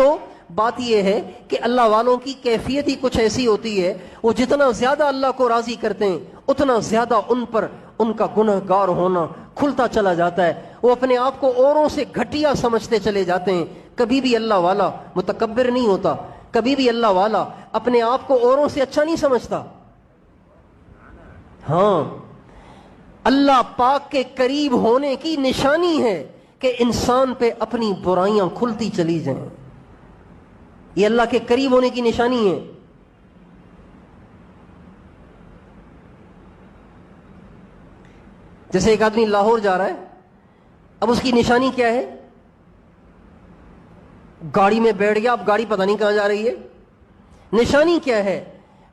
تو بات یہ ہے کہ اللہ والوں کی کیفیت ہی کچھ ایسی ہوتی ہے، وہ جتنا زیادہ اللہ کو راضی کرتے ہیں اتنا زیادہ ان پر ان کا گنہگار ہونا کھلتا چلا جاتا ہے، وہ اپنے آپ کو اوروں سے گھٹیا سمجھتے چلے جاتے ہیں۔ کبھی بھی اللہ والا متکبر نہیں ہوتا، کبھی بھی اللہ والا اپنے آپ کو اوروں سے اچھا نہیں سمجھتا۔ ہاں، اللہ پاک کے قریب ہونے کی نشانی ہے کہ انسان پہ اپنی برائیاں کھلتی چلی جائیں، یہ اللہ کے قریب ہونے کی نشانی ہے۔ جیسے ایک آدمی لاہور جا رہا ہے، اب اس کی نشانی کیا ہے؟ گاڑی میں بیٹھ گیا، اب گاڑی پتہ نہیں کہاں جا رہی ہے، نشانی کیا ہے؟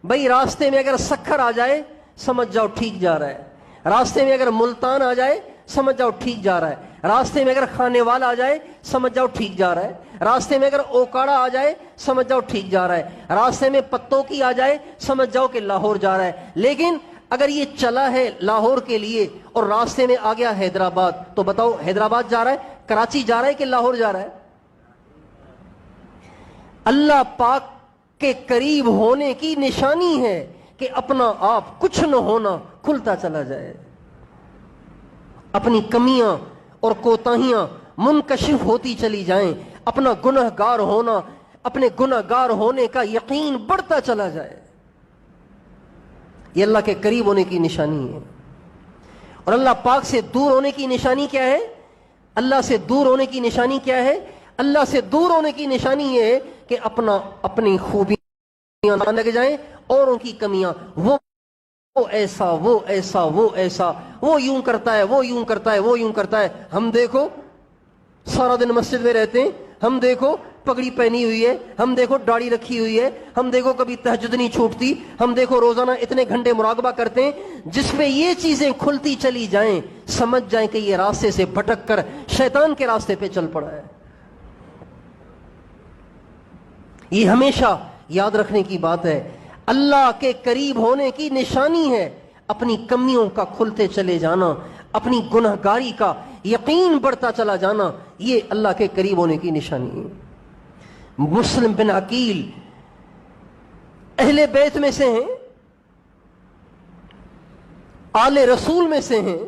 بھائی راستے میں اگر سکھر آ جائے سمجھ جاؤ ٹھیک جا رہا ہے، راستے میں اگر ملتان آ جائے سمجھ جاؤ ٹھیک جا رہا ہے، راستے میں اگر کھانے والا آ جائے سمجھ جاؤ ٹھیک جا رہا ہے، راستے میں اگر اوکاڑا آ جائے سمجھ جاؤ ٹھیک جا رہا ہے، راستے میں پتوں کی آ جائے سمجھ جاؤ کہ لاہور جا رہا ہے۔ لیکن اگر یہ چلا ہے لاہور کے لیے اور راستے میں آ گیا حیدرآباد، تو بتاؤ حیدرآباد جا رہا ہے، کراچی جا رہا ہے کہ لاہور جا رہا ہے؟ اللہ پاک کے قریب ہونے کی نشانی ہے کہ اپنا آپ کچھ نہ ہونا کھلتا چلا جائے، اپنی کمیاں اور کوتاہیاں منکشف ہوتی چلی جائیں، اپنا گنہگار ہونا، اپنے گنہگار ہونے کا یقین بڑھتا چلا جائے، یہ اللہ کے قریب ہونے کی نشانی ہے۔ اور اللہ پاک سے دور ہونے کی نشانی کیا ہے؟ اللہ سے دور ہونے کی نشانی کیا ہے؟ اللہ سے دور ہونے کی نشانی یہ ہے کہ اپنی خوبیاں نہ لگ جائیں، اوروں کی کمیاں، وہ ایسا وہ ایسا وہ ایسا، وہ یوں کرتا ہے وہ یوں کرتا ہے وہ یوں کرتا ہے، ہم دیکھو سارا دن مسجد میں رہتے ہیں، ہم دیکھو پگڑی پہنی ہوئی ہے، ہم دیکھو داڑھی رکھی ہوئی ہے، ہم دیکھو کبھی تہجد نہیں چھوٹتی، ہم دیکھو روزانہ اتنے گھنٹے مراقبہ کرتے ہیں۔ جس پہ یہ چیزیں کھلتی چلی جائیں سمجھ جائیں کہ یہ راستے سے بھٹک کر شیطان کے راستے پہ چل پڑا ہے۔ یہ ہمیشہ یاد رکھنے کی بات ہے، اللہ کے قریب ہونے کی نشانی ہے اپنی کمیوں کا کھلتے چلے جانا، اپنی گنہگاری کا یقین بڑھتا چلا جانا، یہ اللہ کے قریب ہونے کی نشانی ہے۔ مسلم بن عقیل اہل بیت میں سے ہیں، آل رسول میں سے ہیں،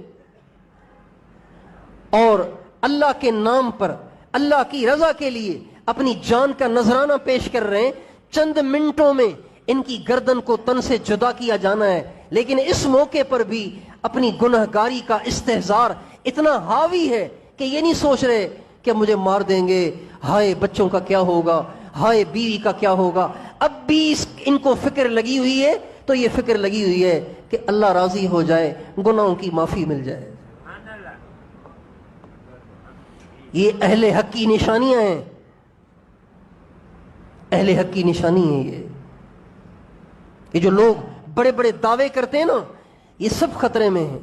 اور اللہ کے نام پر اللہ کی رضا کے لیے اپنی جان کا نذرانہ پیش کر رہے ہیں۔ چند منٹوں میں ان کی گردن کو تن سے جدا کیا جانا ہے، لیکن اس موقع پر بھی اپنی گنہگاری کا استحضار اتنا حاوی ہے کہ یہ نہیں سوچ رہے کہ مجھے مار دیں گے، ہائے بچوں کا کیا ہوگا، ہائے بیوی کا کیا ہوگا۔ اب بھی ان کو فکر لگی ہوئی ہے، تو یہ فکر لگی ہوئی ہے کہ اللہ راضی ہو جائے، گناہوں کی معافی مل جائے۔ یہ اہل حق کی نشانیاں ہیں، اہل حق کی نشانی ہے۔ یہ جو لوگ بڑے بڑے دعوے کرتے ہیں نا، یہ سب خطرے میں ہیں۔